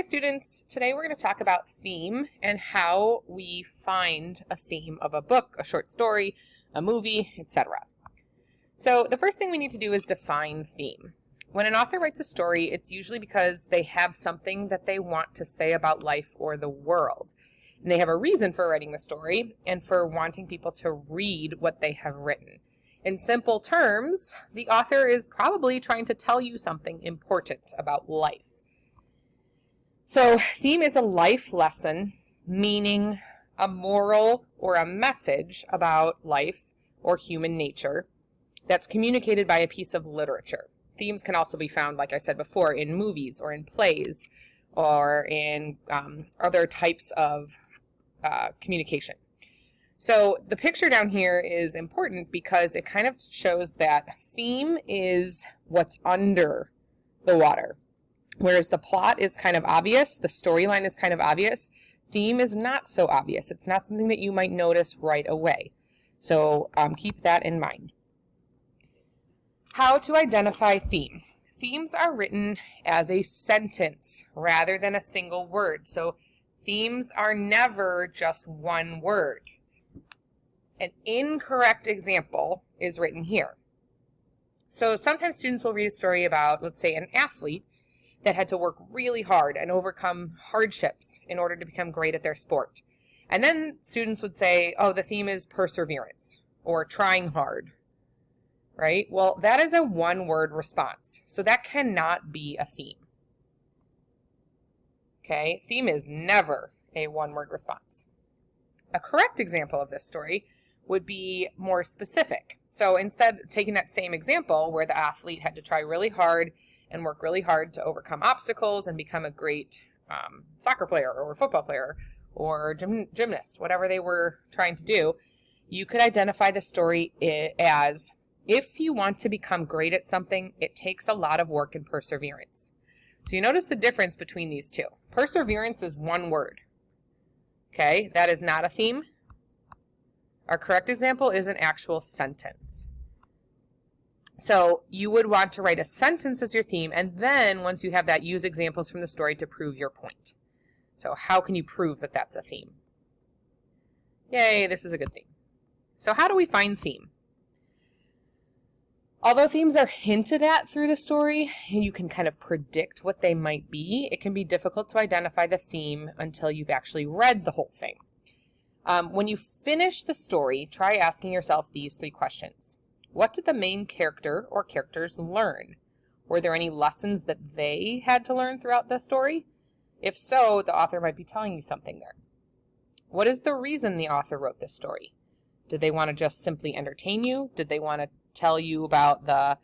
Hi students, today we're going to talk about theme and how we find a theme of a book, a short story, a movie, etc. So the first thing we need to do is define theme. When an author writes a story, it's usually because they have something that they want to say about life or the world. And they have a reason for writing the story and for wanting people to read what they have written. In simple terms, the author is probably trying to tell you something important about life. So theme is a life lesson, meaning a moral or a message about life or human nature that's communicated by a piece of literature. Themes can also be found, like I said before, in movies or in plays or in other types of communication. So the picture down here is important because it kind of shows that theme is what's under the water. Whereas the plot is kind of obvious, the storyline is kind of obvious, theme is not so obvious. It's not something that you might notice right away. So keep that in mind. How to identify theme. Themes are written as a sentence rather than a single word. So themes are never just one word. An incorrect example is written here. So sometimes students will read a story about, let's say, an athlete that had to work really hard and overcome hardships in order to become great at their sport. And then students would say, oh, the theme is perseverance or trying hard, right? Well, that is a one-word response, so that cannot be a theme. Okay, theme is never a one-word response. A correct example of this story would be more specific. So instead, taking that same example where the athlete had to try really hard and work really hard to overcome obstacles and become a great soccer player or football player or gymnast, whatever they were trying to do, you could identify the story as, if you want to become great at something, it takes a lot of work and perseverance. So you notice the difference between these two. Perseverance is one word. Okay, that is not a theme. Our correct example is an actual sentence. So you would want to write a sentence as your theme, and then once you have that, use examples from the story to prove your point. So how can you prove that that's a theme? Yay, this is a good thing. So how do we find theme? Although themes are hinted at through the story, and you can kind of predict what they might be, it can be difficult to identify the theme until you've actually read the whole thing. When you finish the story, try asking yourself these 3 questions. What did the main character or characters learn? Were there any lessons that they had to learn throughout the story? If so, the author might be telling you something there. What is the reason the author wrote this story? Did they want to just simply entertain you? Did they want to tell you about the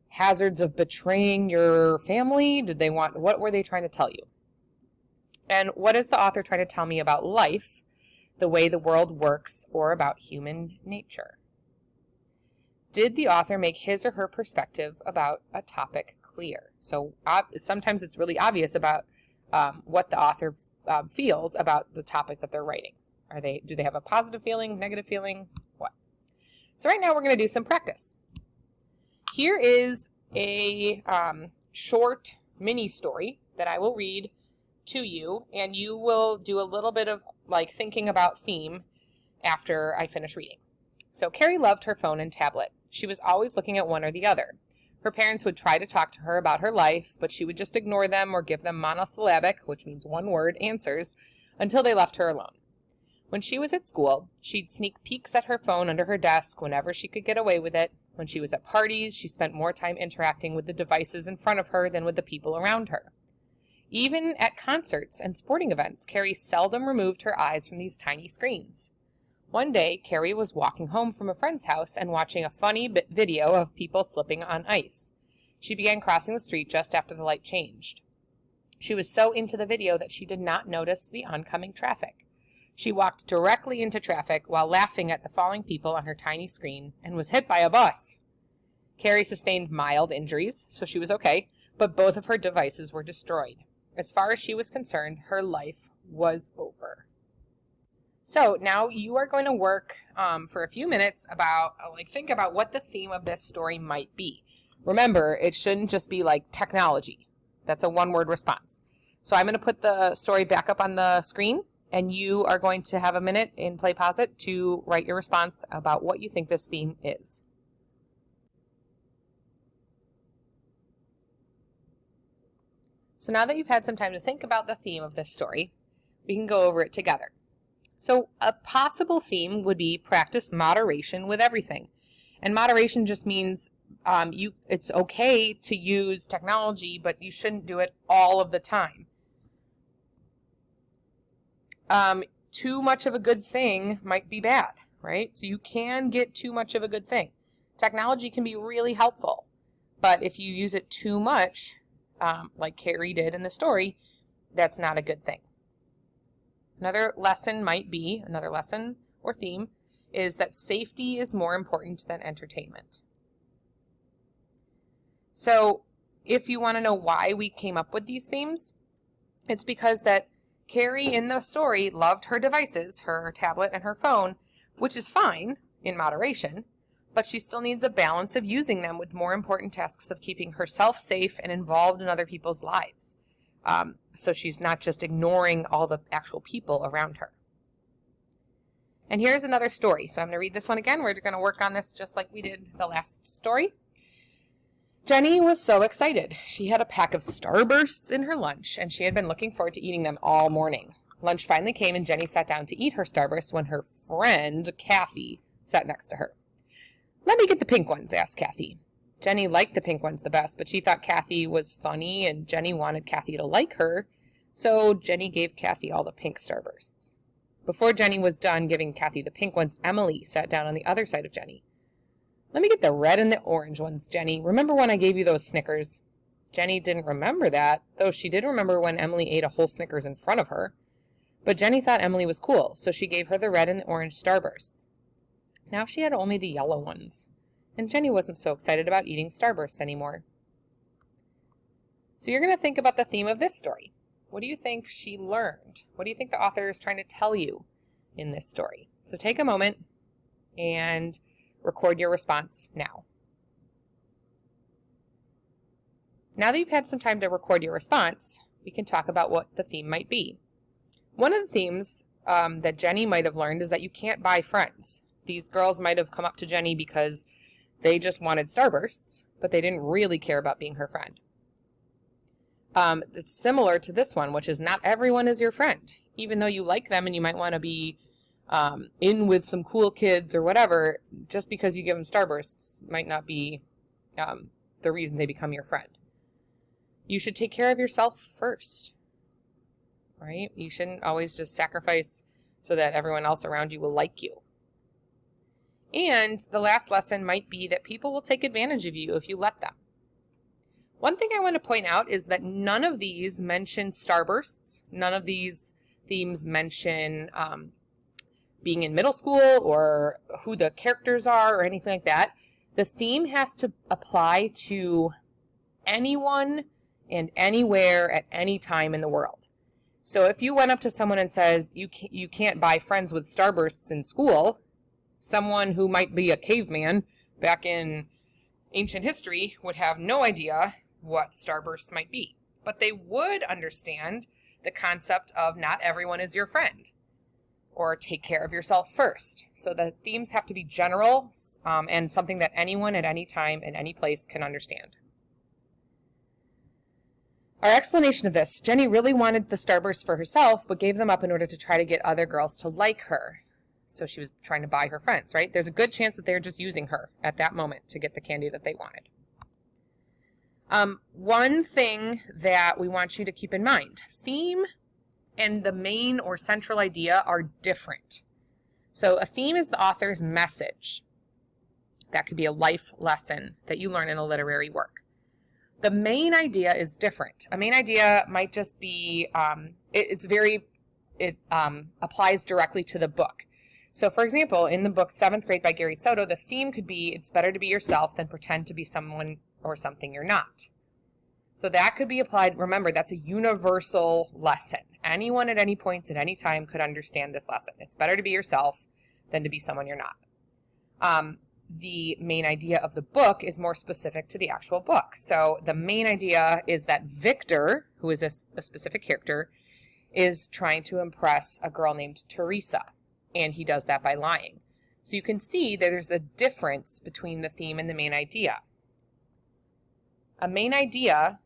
hazards of betraying your family? What were they trying to tell you? And what is the author trying to tell me about life, the way the world works, or about human nature? Did the author make his or her perspective about a topic clear? So sometimes it's really obvious about what the author feels about the topic that they're writing. Do they have a positive feeling, negative feeling? What? So right now we're going to do some practice. Here is a short mini story that I will read to you, and you will do a little bit of thinking about theme after I finish reading. So Carrie loved her phone and tablet. She was always looking at one or the other. Her parents would try to talk to her about her life, but she would just ignore them or give them monosyllabic, which means one word, answers until they left her alone. When she was at school, she'd sneak peeks at her phone under her desk whenever she could get away with it. When she was at parties, she spent more time interacting with the devices in front of her than with the people around her. Even at concerts and sporting events, Carrie seldom removed her eyes from these tiny screens. One day, Carrie was walking home from a friend's house and watching a funny video of people slipping on ice. She began crossing the street just after the light changed. She was so into the video that she did not notice the oncoming traffic. She walked directly into traffic while laughing at the falling people on her tiny screen and was hit by a bus. Carrie sustained mild injuries, so she was okay, but both of her devices were destroyed. As far as she was concerned, her life was over. So now you are going to work for a few minutes about, think about what the theme of this story might be. Remember, it shouldn't just be like technology. That's a one-word response. So I'm going to put the story back up on the screen, and you are going to have a minute in Play Pause It to write your response about what you think this theme is. So now that you've had some time to think about the theme of this story, we can go over it together. So a possible theme would be practice moderation with everything. And moderation just means it's okay to use technology, but you shouldn't do it all of the time. Too much of a good thing might be bad, right? So you can get too much of a good thing. Technology can be really helpful, but if you use it too much, like Carrie did in the story, that's not a good thing. Another lesson or theme is that safety is more important than entertainment. So if you want to know why we came up with these themes, it's because that Carrie in the story loved her devices, her tablet and her phone, which is fine in moderation, but she still needs a balance of using them with more important tasks of keeping herself safe and involved in other people's lives. So she's not just ignoring all the actual people around her. And here's another story. So I'm going to read this one again. We're going to work on this just like we did the last story. Jenny was so excited. She had a pack of Starbursts in her lunch, and she had been looking forward to eating them all morning. Lunch finally came, and Jenny sat down to eat her Starburst when her friend, Kathy, sat next to her. "Let me get the pink ones," asked Kathy. Jenny liked the pink ones the best, but she thought Kathy was funny, and Jenny wanted Kathy to like her, so Jenny gave Kathy all the pink Starbursts. Before Jenny was done giving Kathy the pink ones, Emily sat down on the other side of Jenny. "Let me get the red and the orange ones, Jenny. Remember when I gave you those Snickers?" Jenny didn't remember that, though she did remember when Emily ate a whole Snickers in front of her. But Jenny thought Emily was cool, so she gave her the red and the orange Starbursts. Now she had only the yellow ones, and Jenny wasn't so excited about eating Starbursts anymore. So you're going to think about the theme of this story. What do you think she learned? What do you think the author is trying to tell you in this story? So take a moment and record your response now. Now that you've had some time to record your response, we can talk about what the theme might be. One of the themes that Jenny might have learned is that you can't buy friends. These girls might have come up to Jenny because they just wanted Starbursts, but they didn't really care about being her friend. It's similar to this one, which is not everyone is your friend. Even though you like them and you might want to be in with some cool kids or whatever, just because you give them Starbursts might not be the reason they become your friend. You should take care of yourself first, right? You shouldn't always just sacrifice so that everyone else around you will like you. And the last lesson might be that people will take advantage of you if you let them. One thing I want to point out is that none of these mention Starbursts. None of these themes mention being in middle school or who the characters are or anything like that. The theme has to apply to anyone and anywhere at any time in the world. So if you went up to someone and says you can't buy friends with Starbursts in school, someone who might be a caveman back in ancient history would have no idea what Starbursts might be. But they would understand the concept of not everyone is your friend, or take care of yourself first. So the themes have to be general and something that anyone at any time in any place can understand. Our explanation of this: Jenny really wanted the Starbursts for herself, but gave them up in order to try to get other girls to like her. So she was trying to buy her friends, right? There's a good chance that they're just using her at that moment to get the candy that they wanted. One thing that we want you to keep in mind: theme and the main or central idea are different. So a theme is the author's message. That could be a life lesson that you learn in a literary work. The main idea is different. A main idea might just be, it applies directly to the book. So for example, in the book 7th Grade by Gary Soto, the theme could be, it's better to be yourself than pretend to be someone or something you're not. So that could be applied. Remember, that's a universal lesson. Anyone at any point at any time could understand this lesson. It's better to be yourself than to be someone you're not. the main idea of the book is more specific to the actual book. So the main idea is that Victor, who is a specific character, is trying to impress a girl named Teresa, and he does that by lying. So you can see that there's a difference between the theme and the main idea. A main idea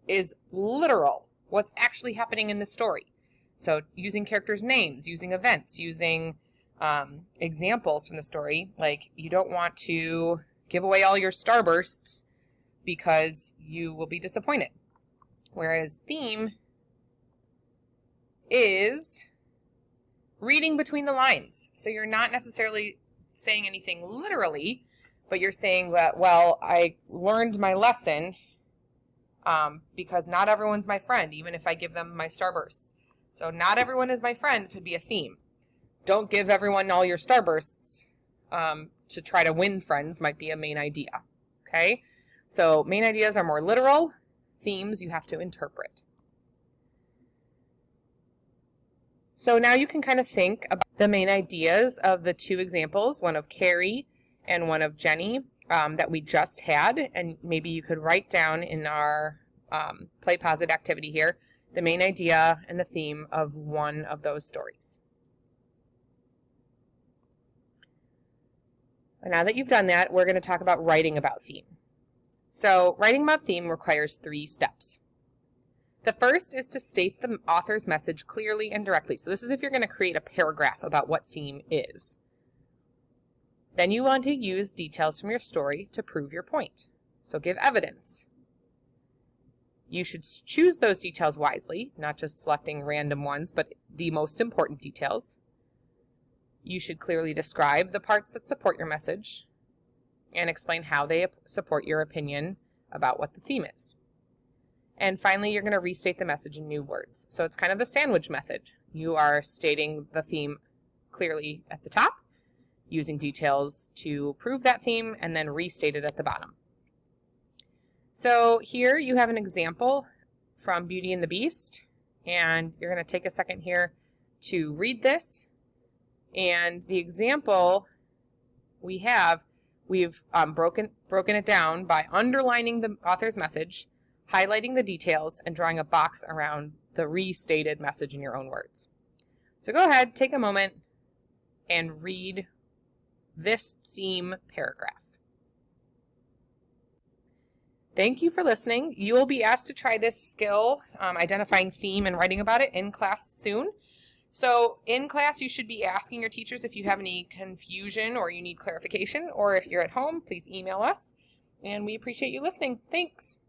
is literal, what's actually happening in the story. So using characters' names, using events, using examples from the story, like you don't want to give away all your starbursts because you will be disappointed. Whereas theme is reading between the lines. So you're not necessarily saying anything literally, but you're saying that, well, I learned my lesson because not everyone's my friend, even if I give them my starbursts. So not everyone is my friend could be a theme. Don't give everyone all your starbursts to try to win friends might be a main idea. Okay? So main ideas are more literal. Themes you have to interpret. So now you can kind of think about the main ideas of the two examples, one of Carrie and one of Jenny, that we just had. And maybe you could write down in our Play Pause It activity here the main idea and the theme of one of those stories. And now that you've done that, we're going to talk about writing about theme. So writing about theme requires 3 steps. The first is to state the author's message clearly and directly. So this is if you're going to create a paragraph about what theme is. Then you want to use details from your story to prove your point. So give evidence. You should choose those details wisely, not just selecting random ones, but the most important details. You should clearly describe the parts that support your message and explain how they support your opinion about what the theme is. And finally, you're going to restate the message in new words. So it's kind of the sandwich method. You are stating the theme clearly at the top, using details to prove that theme, and then restate it at the bottom. So here you have an example from Beauty and the Beast, and you're going to take a second here to read this. And the example we've broken it down by underlining the author's message, highlighting the details, and drawing a box around the restated message in your own words. So go ahead, take a moment, and read this theme paragraph. Thank you for listening. You will be asked to try this skill, identifying theme and writing about it, in class soon. So in class, you should be asking your teachers if you have any confusion or you need clarification, or if you're at home, please email us. And we appreciate you listening. Thanks.